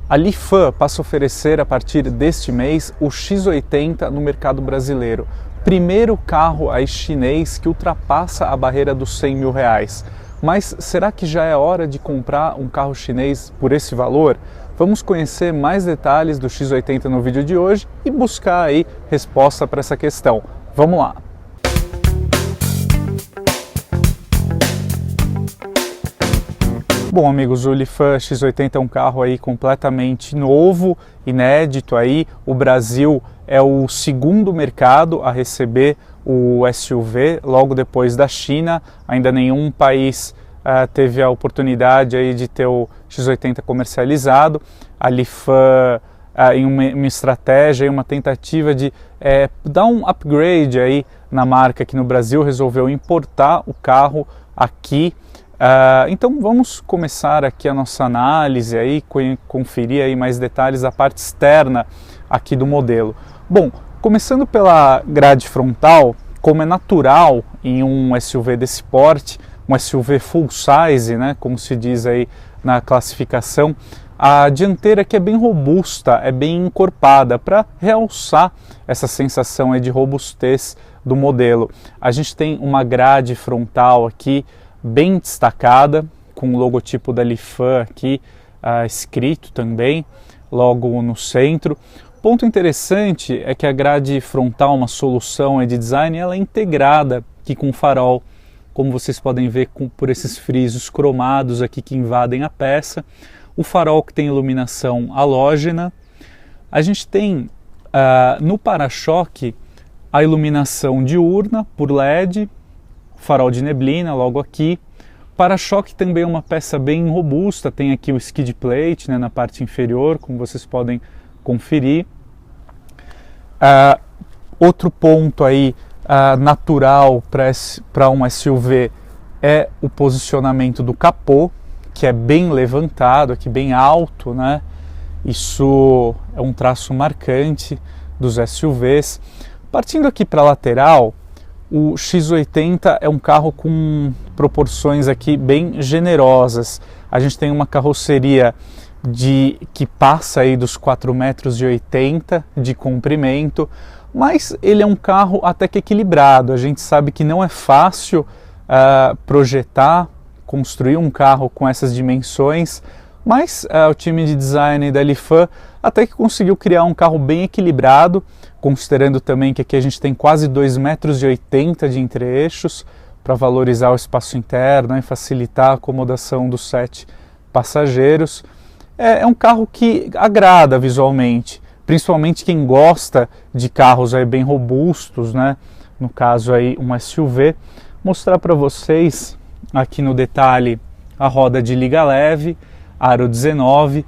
A Lifan passa a oferecer a partir deste mês o X80 no mercado brasileiro. Primeiro carro aí chinês que ultrapassa a barreira dos R$100 mil. Mas será que já é hora de comprar um carro chinês por esse valor? Vamos conhecer mais detalhes do X80 no vídeo de hoje e buscar aí resposta para essa questão. Vamos lá! Bom, amigos, o Lifan X80 é um carro aí completamente novo, inédito aí. O Brasil é o segundo mercado a receber o SUV, logo depois da China. Ainda nenhum país teve a oportunidade aí de ter o X80 comercializado. A Lifan, em uma estratégia, uma tentativa de dar um upgrade aí na marca aqui no Brasil, resolveu importar o carro aqui. Então vamos começar aqui a nossa análise aí, conferir aí mais detalhes da parte externa aqui do modelo. Bom, começando pela grade frontal, como é natural em um SUV desse porte, um SUV full size, né, como se diz aí na classificação, a dianteira aqui é bem robusta, é bem encorpada, para realçar essa sensação aí de robustez do modelo. A gente tem uma grade frontal aqui bem destacada, com o logotipo da Lifan aqui escrito também, logo no centro. Ponto interessante é que a grade frontal, uma solução de design, ela é integrada aqui com o farol, como vocês podem ver por esses frisos cromados aqui que invadem a peça. O farol que tem iluminação halógena. A gente tem no para-choque a iluminação diurna por LED, farol de neblina logo aqui. Para-choque também é uma peça bem robusta, tem aqui o skid plate, né, na parte inferior, como vocês podem conferir. Outro ponto aí natural para um SUV é o posicionamento do capô, que é bem levantado, aqui bem alto, né? Isso é um traço marcante dos SUVs. Partindo aqui para a lateral, o X80 é um carro com proporções aqui bem generosas. A gente tem uma carroceria que passa aí dos 4,80 metros de comprimento, mas ele é um carro até que equilibrado. A gente sabe que não é fácil projetar, construir um carro com essas dimensões, mas o time de design da Lifan até que conseguiu criar um carro bem equilibrado, considerando também que aqui a gente tem quase 2,80 metros de entre-eixos para valorizar o espaço interno e facilitar a acomodação dos 7 passageiros. É um carro que agrada visualmente, principalmente quem gosta de carros aí bem robustos, né? No caso aí um SUV. Mostrar para vocês aqui no detalhe a roda de liga leve, aro 19,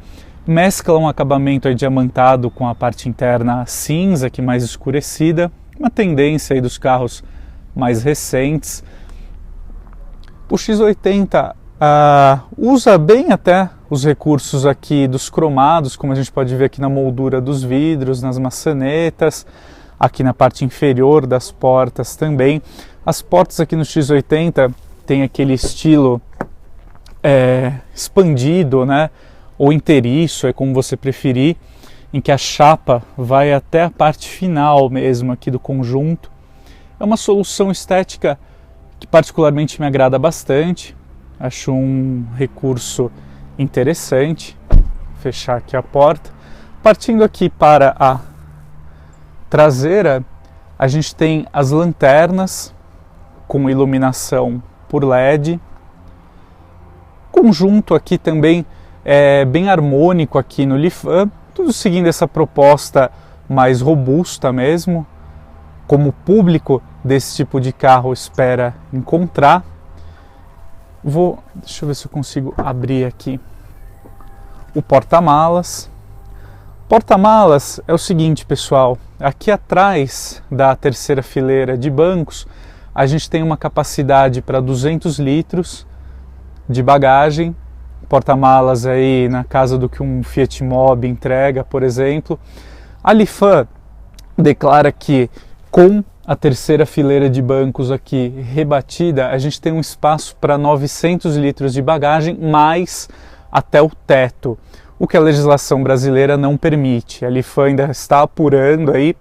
mescla um acabamento aí diamantado com a parte interna cinza, aqui mais escurecida, uma tendência aí dos carros mais recentes. O X80 usa bem até os recursos aqui dos cromados, como a gente pode ver aqui na moldura dos vidros, nas maçanetas, aqui na parte inferior das portas também. As portas aqui no X80 tem aquele estilo expandido, né? Ou inteiriço, é como você preferir, em que a chapa vai até a parte final mesmo aqui do conjunto. É uma solução estética que particularmente me agrada bastante. Acho um recurso interessante. Vou fechar aqui a porta. Partindo aqui para a traseira, a gente tem as lanternas com iluminação por LED. Conjunto aqui também é bem harmônico aqui no Lifan, tudo seguindo essa proposta mais robusta mesmo, como o público desse tipo de carro espera encontrar. Deixa eu ver se eu consigo abrir aqui o porta-malas. Porta-malas é o seguinte, pessoal, aqui atrás da terceira fileira de bancos, a gente tem uma capacidade para 200 litros de bagagem, porta-malas aí na casa do que um Fiat Mobi entrega, por exemplo. A Lifan declara que com a terceira fileira de bancos aqui rebatida, a gente tem um espaço para 900 litros de bagagem, mais até o teto. o que a legislação brasileira não permite. A Lifan ainda está apurando aí,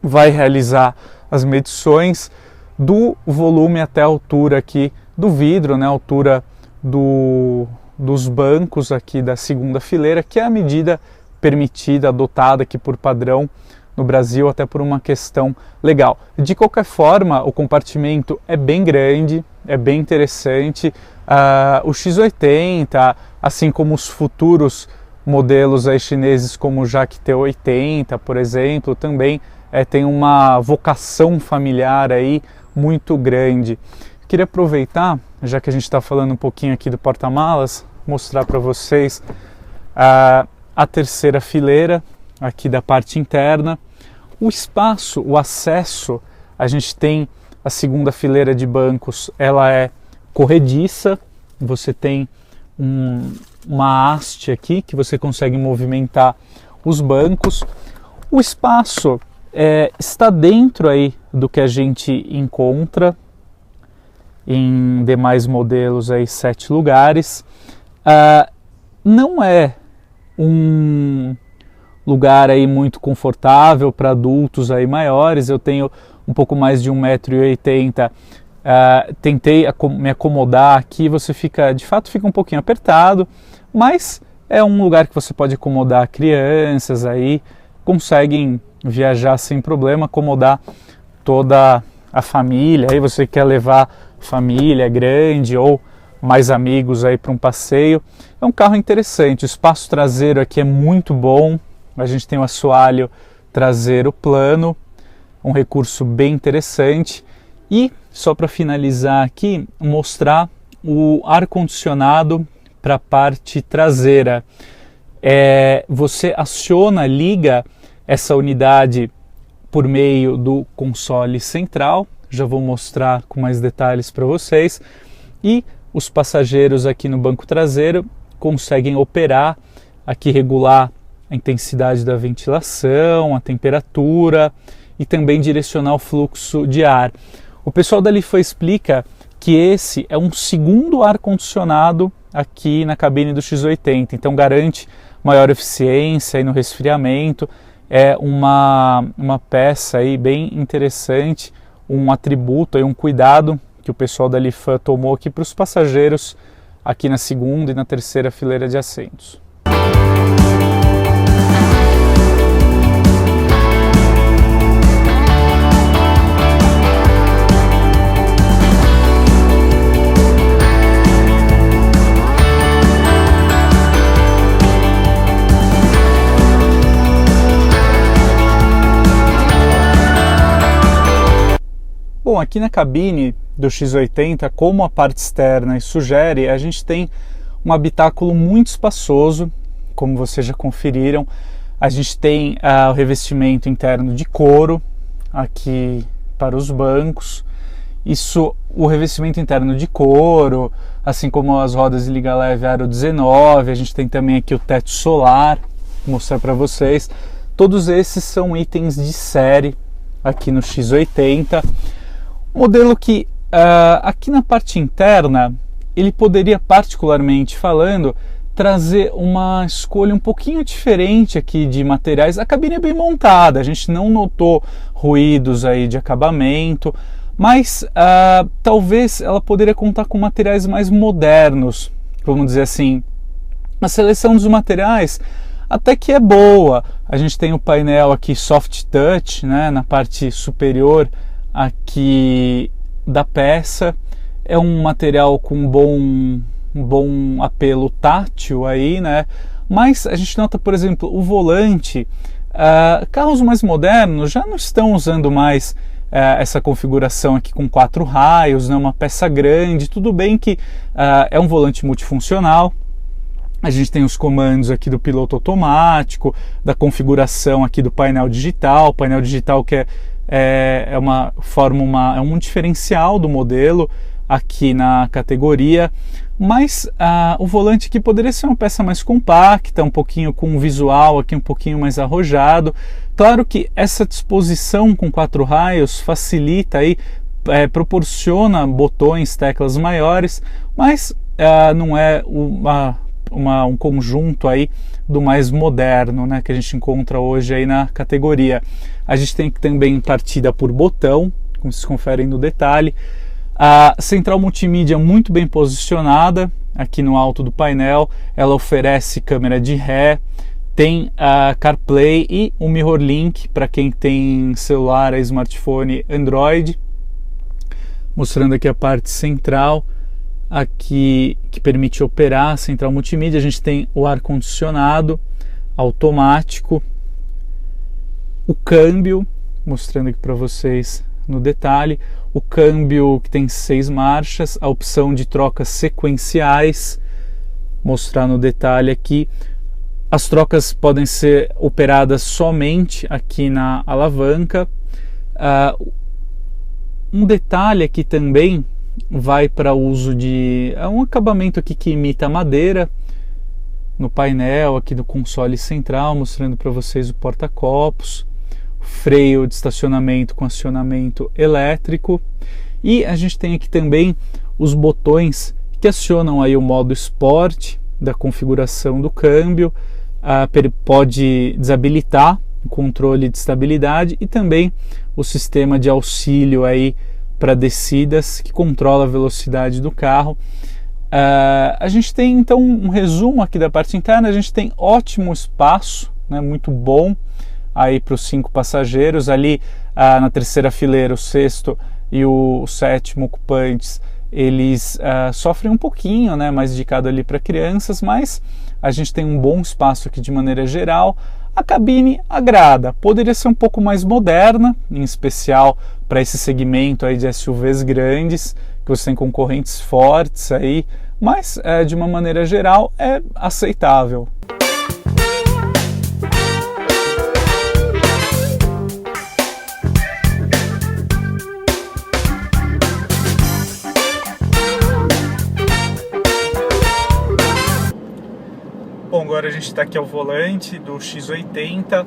vai realizar as medições do volume até a altura aqui do vidro, né, a altura dos bancos aqui da segunda fileira, que é a medida permitida, adotada aqui por padrão no Brasil, até por uma questão legal. De qualquer forma, o compartimento é bem grande, é bem interessante. O X80, assim como os futuros modelos aí chineses como o JAC T80, por exemplo, também tem uma vocação familiar aí muito grande. Queria aproveitar, já que a gente está falando um pouquinho aqui do porta-malas, mostrar para vocês a terceira fileira aqui da parte interna. O espaço, o acesso, a gente tem a segunda fileira de bancos, ela é corrediça, você tem uma haste aqui que você consegue movimentar os bancos. O espaço está dentro aí do que a gente encontra em demais modelos, aí 7 lugares. Não é um lugar aí muito confortável para adultos aí maiores. Eu tenho um pouco mais de 1,80 m, tentei me acomodar aqui, você de fato fica um pouquinho apertado, mas é um lugar que você pode acomodar crianças aí, conseguem viajar sem problema, acomodar toda a família. Aí você quer levar família grande ou mais amigos aí para um passeio. É um carro interessante. O espaço traseiro aqui é muito bom. A gente tem o assoalho traseiro plano, um recurso bem interessante. E só para finalizar aqui, mostrar o ar-condicionado para a parte traseira. Você aciona, liga essa unidade por meio do console central. Já vou mostrar com mais detalhes para vocês. E os passageiros aqui no banco traseiro conseguem operar, aqui regular a intensidade da ventilação, a temperatura e também direcionar o fluxo de ar. O pessoal da Lifan explica que esse é um segundo ar-condicionado aqui na cabine do X80, então garante maior eficiência aí no resfriamento. É uma peça aí bem interessante, um atributo, aí um cuidado que o pessoal da Lifan tomou aqui para os passageiros aqui na segunda e na terceira fileira de assentos. Bom, aqui na cabine do X80, como a parte externa sugere, a gente tem um habitáculo muito espaçoso, como vocês já conferiram. A gente tem o revestimento interno de couro aqui para os bancos. O revestimento interno de couro, assim como as rodas de liga leve aro 19, a gente tem também aqui o teto solar, vou mostrar para vocês. Todos esses são itens de série aqui no X80. Modelo que aqui na parte interna ele poderia, particularmente falando, trazer uma escolha um pouquinho diferente aqui de materiais. A cabine é bem montada, a gente não notou ruídos aí de acabamento, mas talvez ela poderia contar com materiais mais modernos, vamos dizer assim. A seleção dos materiais até que é boa. A gente tem o painel aqui soft touch, né, na parte superior aqui da peça. É um material com bom apelo tátil aí, né? Mas a gente nota, por exemplo, o volante. Carros mais modernos já não estão usando mais essa configuração aqui com 4 raios, né? Uma peça grande. Tudo bem que é um volante multifuncional. A gente tem os comandos aqui do piloto automático, da configuração aqui do painel digital. Painel digital que é um diferencial do modelo aqui na categoria, mas o volante aqui poderia ser uma peça mais compacta, um pouquinho com um visual aqui um pouquinho mais arrojado. Claro que essa disposição com 4 raios facilita aí, proporciona botões, teclas maiores, mas não é um conjunto aí do mais moderno, né, que a gente encontra hoje aí na categoria. A gente tem também partida por botão, como vocês conferem no detalhe. A central multimídia muito bem posicionada aqui no alto do painel, ela oferece câmera de ré, tem a CarPlay e o MirrorLink para quem tem celular, smartphone, Android. Mostrando aqui a parte central, aqui que permite operar a central multimídia. A gente tem o ar-condicionado automático, o câmbio, mostrando aqui para vocês no detalhe, o câmbio que tem 6 marchas, a opção de trocas sequenciais, mostrar no detalhe aqui. As trocas podem ser operadas somente aqui na alavanca. Um detalhe aqui também vai para uso de um acabamento aqui que imita madeira no painel aqui do console central, mostrando para vocês o porta-copos, freio de estacionamento com acionamento elétrico, e a gente tem aqui também os botões que acionam aí o modo Sport da configuração do câmbio. Pode desabilitar o controle de estabilidade e também o sistema de auxílio aí para descidas que controla a velocidade do carro. A gente tem então um resumo aqui da parte interna. A gente tem ótimo espaço, né, muito bom aí para os 5 passageiros. Ali na terceira fileira, o sexto e o sétimo ocupantes, eles sofrem um pouquinho, né, mais indicado ali para crianças, mas a gente tem um bom espaço aqui de maneira geral. A cabine agrada, poderia ser um pouco mais moderna, em especial para esse segmento aí de SUVs grandes, que você tem concorrentes fortes aí, mas de uma maneira geral é aceitável. Bom, agora a gente está aqui ao volante do X80.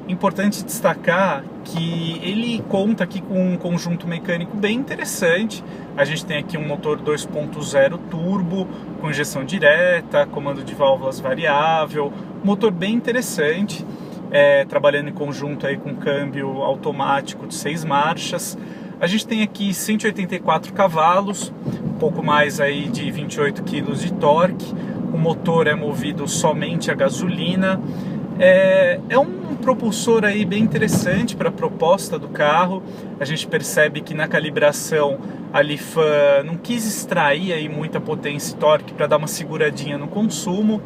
Importante destacar que ele conta aqui com um conjunto mecânico bem interessante. A gente tem aqui um motor 2.0 turbo, com injeção direta, comando de válvulas variável, motor bem interessante, trabalhando em conjunto aí com câmbio automático de 6 marchas. A gente tem aqui 184 cavalos, um pouco mais aí de 28 kg de torque. O motor é movido somente a gasolina. É um propulsor aí bem interessante para a proposta do carro. A gente percebe que na calibração a Lifan não quis extrair aí muita potência e torque para dar uma seguradinha no consumo.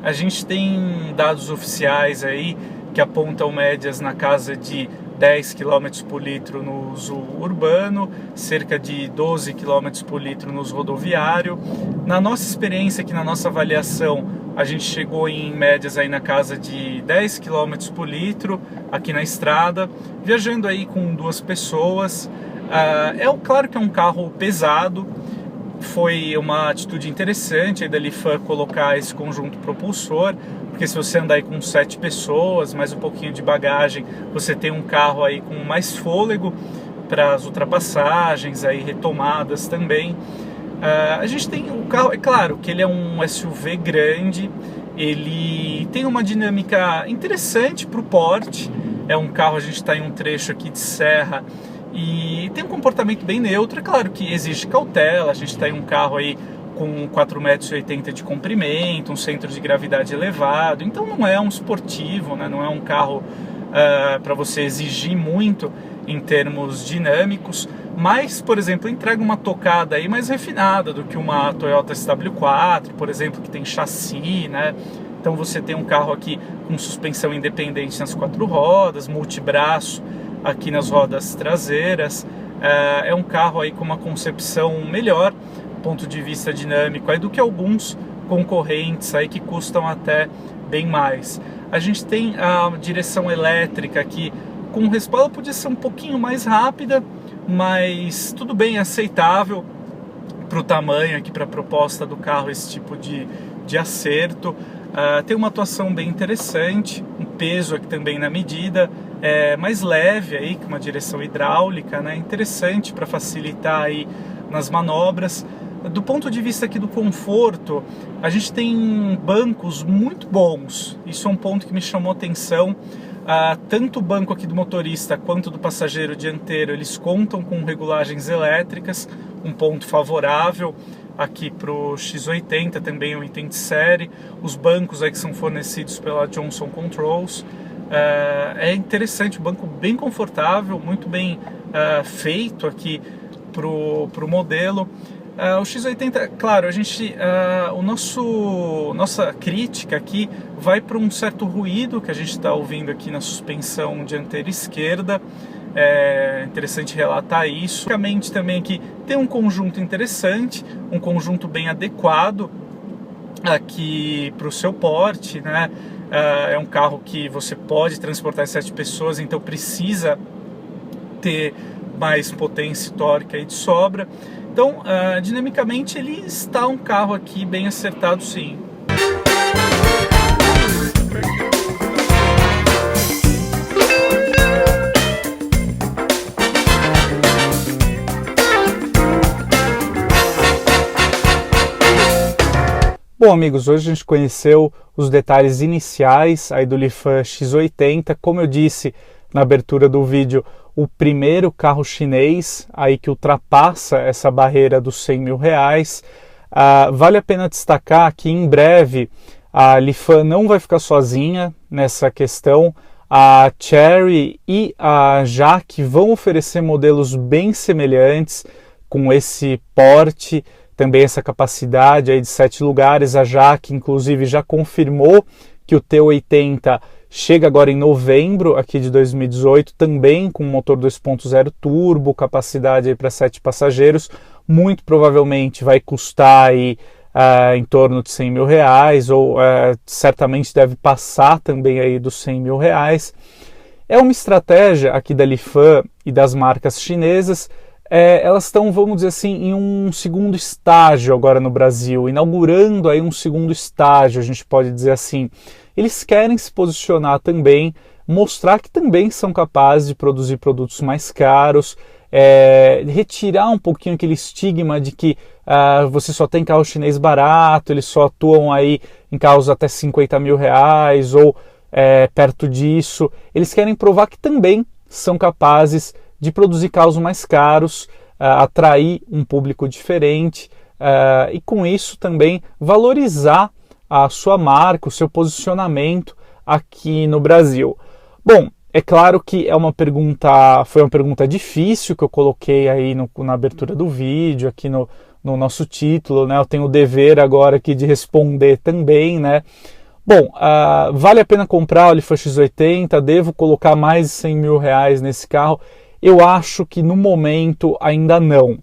A gente tem dados oficiais aí que apontam médias na casa de 10 km por litro no uso urbano, cerca de 12 km por litro no uso rodoviário. Na nossa experiência aqui, na nossa avaliação, a gente chegou em médias aí na casa de 10 km por litro aqui na estrada, viajando aí com 2 pessoas. Claro que é um carro pesado. Foi uma atitude interessante aí da Lifan colocar esse conjunto propulsor, porque se você andar aí com 7 pessoas, mais um pouquinho de bagagem, você tem um carro aí com mais fôlego para as ultrapassagens, aí retomadas também. A gente tem o carro, é claro que ele é um SUV grande, ele tem uma dinâmica interessante para o porte. É um carro, a gente está em um trecho aqui de serra, e tem um comportamento bem neutro. É claro que exige cautela, a gente está em um carro aí com 4,80 metros de comprimento, um centro de gravidade elevado, então não é um esportivo, né? Não é um carro para você exigir muito em termos dinâmicos, mas, por exemplo, entrega uma tocada aí mais refinada do que uma Toyota SW4, por exemplo, que tem chassi, né? Então você tem um carro aqui com suspensão independente nas 4 rodas, multibraço aqui nas rodas traseiras. É um carro aí com uma concepção melhor do ponto de vista dinâmico aí do que alguns concorrentes aí que custam até bem mais. A gente tem a direção elétrica aqui com respaldo, podia ser um pouquinho mais rápida, mas tudo bem, aceitável para o tamanho aqui, para a proposta do carro, esse tipo de acerto. Tem uma atuação bem interessante, um peso aqui também na medida, mais leve aí, com uma direção hidráulica, né? Interessante para facilitar aí nas manobras. Do ponto de vista aqui do conforto, a gente tem bancos muito bons. Isso é um ponto que me chamou a atenção. Tanto o banco aqui do motorista quanto do passageiro dianteiro, eles contam com regulagens elétricas, um ponto favorável. Aqui para o X80, também o item de série. Os bancos aí que são fornecidos pela Johnson Controls. É interessante, o banco bem confortável, muito bem feito aqui para o modelo. O X80, claro, nossa crítica aqui vai para um certo ruído que a gente está ouvindo aqui na suspensão dianteira esquerda. É interessante relatar isso. Basicamente também aqui tem um conjunto interessante, um conjunto bem adequado aqui para o seu porte, né? É um carro que você pode transportar 7 pessoas, então precisa ter mais potência e torque aí de sobra. Então, dinamicamente, ele está um carro aqui bem acertado, sim. Bom, amigos, hoje a gente conheceu os detalhes iniciais aí do Lifan X80. Como eu disse na abertura do vídeo, o primeiro carro chinês aí que ultrapassa essa barreira dos 100 mil reais. Vale a pena destacar que em breve a Lifan não vai ficar sozinha nessa questão. A Chery e a JAC vão oferecer modelos bem semelhantes com esse porte, também essa capacidade aí de 7 lugares. A JAC, inclusive, já confirmou que o T80 chega agora em novembro aqui de 2018, também com motor 2.0 turbo, capacidade para 7 passageiros. Muito provavelmente vai custar aí, em torno de 100 mil reais, ou certamente deve passar também aí dos 100 mil reais. É uma estratégia aqui da Lifan e das marcas chinesas. Elas estão, vamos dizer assim, em um segundo estágio agora no Brasil, inaugurando aí um segundo estágio, a gente pode dizer assim. Eles querem se posicionar também, mostrar que também são capazes de produzir produtos mais caros, retirar um pouquinho aquele estigma de que você só tem carro chinês barato, eles só atuam aí em carros até 50 mil reais ou perto disso. Eles querem provar que também são capazes de produzir carros mais caros, atrair um público diferente e com isso também valorizar a sua marca, o seu posicionamento aqui no Brasil. Bom, é claro que foi uma pergunta difícil que eu coloquei aí na abertura do vídeo, aqui no nosso título, né? Eu tenho o dever agora aqui de responder também, né? Bom, vale a pena comprar o Lifan X80? Devo colocar mais de 100 mil reais nesse carro? Eu acho que no momento ainda não.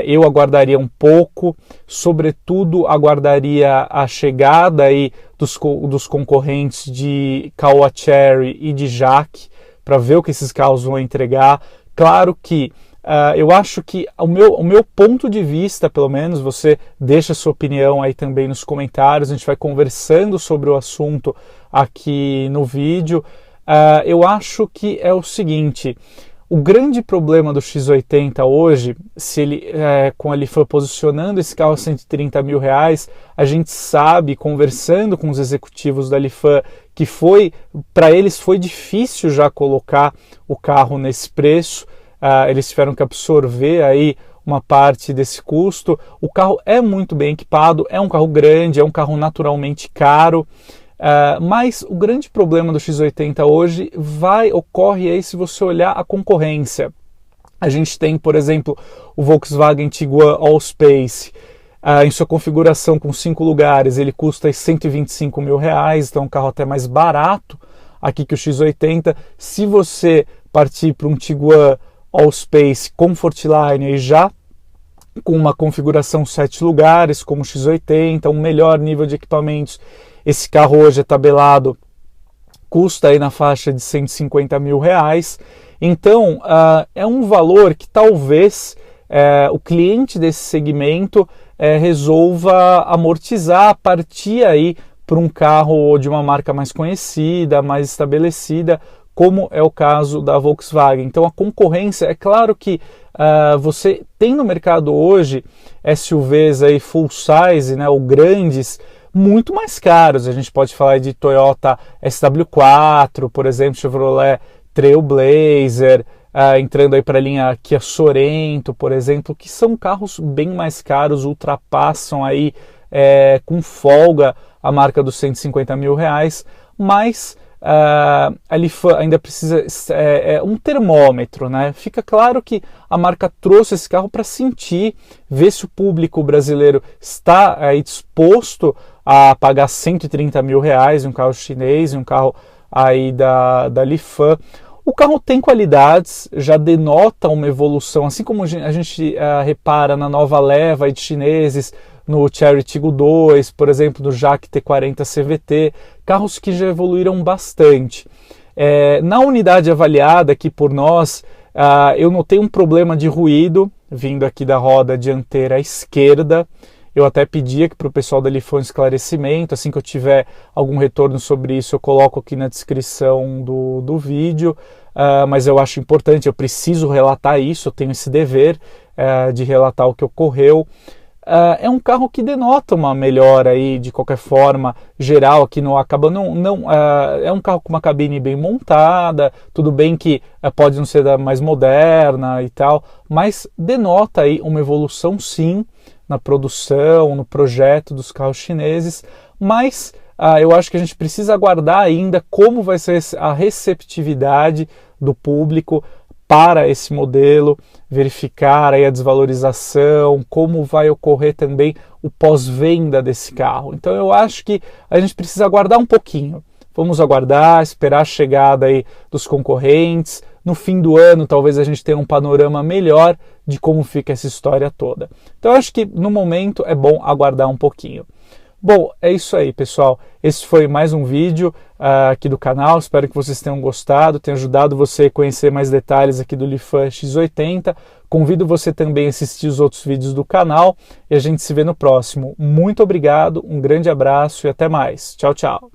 Eu aguardaria um pouco, sobretudo aguardaria a chegada aí dos concorrentes de Caoa Chery e de JAC para ver o que esses carros vão entregar. Claro que eu acho que o meu ponto de vista, pelo menos, você deixa a sua opinião aí também nos comentários, a gente vai conversando sobre o assunto aqui no vídeo. Eu acho que é o seguinte: o grande problema do X80 hoje, se ele, com a Lifan posicionando esse carro a 130 mil reais, a gente sabe, conversando com os executivos da Lifan, que para eles foi difícil já colocar o carro nesse preço. Eles tiveram que absorver aí uma parte desse custo. O carro é muito bem equipado, é um carro grande, é um carro naturalmente caro. Mas o grande problema do X80 hoje ocorre aí se você olhar a concorrência. A gente tem, por exemplo, o Volkswagen Tiguan Allspace, em sua configuração com 5 lugares, ele custa 125 mil reais, então é um carro até mais barato aqui que o X80. Se você partir para um Tiguan Allspace Comfortline e já com uma configuração 7 lugares, como o X80, um melhor nível de equipamentos, esse carro hoje é tabelado, custa aí na faixa de 150 mil reais. Então, é um valor que talvez o cliente desse segmento resolva amortizar, partir aí para um carro de uma marca mais conhecida, mais estabelecida, como é o caso da Volkswagen. Então a concorrência, é claro que você tem no mercado hoje SUVs aí full size, né, ou grandes, muito mais caros. A gente pode falar de Toyota SW4, por exemplo, Chevrolet Trailblazer, entrando aí para a linha Kia Sorento, por exemplo, que são carros bem mais caros, ultrapassam aí com folga a marca dos R$150 mil, mas a Lifan ainda precisa um termômetro, né? Fica claro que a marca trouxe esse carro para sentir, ver se o público brasileiro está aí disposto a pagar R$130 mil em um carro chinês, em um carro aí da Lifan. O carro tem qualidades, já denota uma evolução, assim como a gente repara na nova leva de chineses, no Chery Tiggo 2, por exemplo, no Jaque T40 CVT, carros que já evoluíram bastante. Na unidade avaliada aqui por nós, eu notei um problema de ruído vindo aqui da roda dianteira esquerda. Eu até pedi aqui para o pessoal da Lifan um esclarecimento. Assim que eu tiver algum retorno sobre isso, eu coloco aqui na descrição do vídeo. Mas eu acho importante, eu preciso relatar isso, eu tenho esse dever de relatar o que ocorreu. É um carro que denota uma melhora aí, de qualquer forma, geral, aqui no acaba é um carro com uma cabine bem montada, tudo bem que pode não ser da mais moderna e tal, mas denota aí uma evolução sim na produção, no projeto dos carros chineses, mas eu acho que a gente precisa aguardar ainda como vai ser a receptividade do público para esse modelo, verificar aí a desvalorização, como vai ocorrer também o pós-venda desse carro. Então eu acho que a gente precisa aguardar um pouquinho. Vamos aguardar, esperar a chegada aí dos concorrentes. No fim do ano, talvez a gente tenha um panorama melhor de como fica essa história toda. Então eu acho que no momento é bom aguardar um pouquinho. Bom, é isso aí, pessoal. Esse foi mais um vídeo aqui do canal. Espero que vocês tenham gostado, tenha ajudado você a conhecer mais detalhes aqui do Lifan X80. Convido você também a assistir os outros vídeos do canal e a gente se vê no próximo. Muito obrigado, um grande abraço e até mais. Tchau, tchau.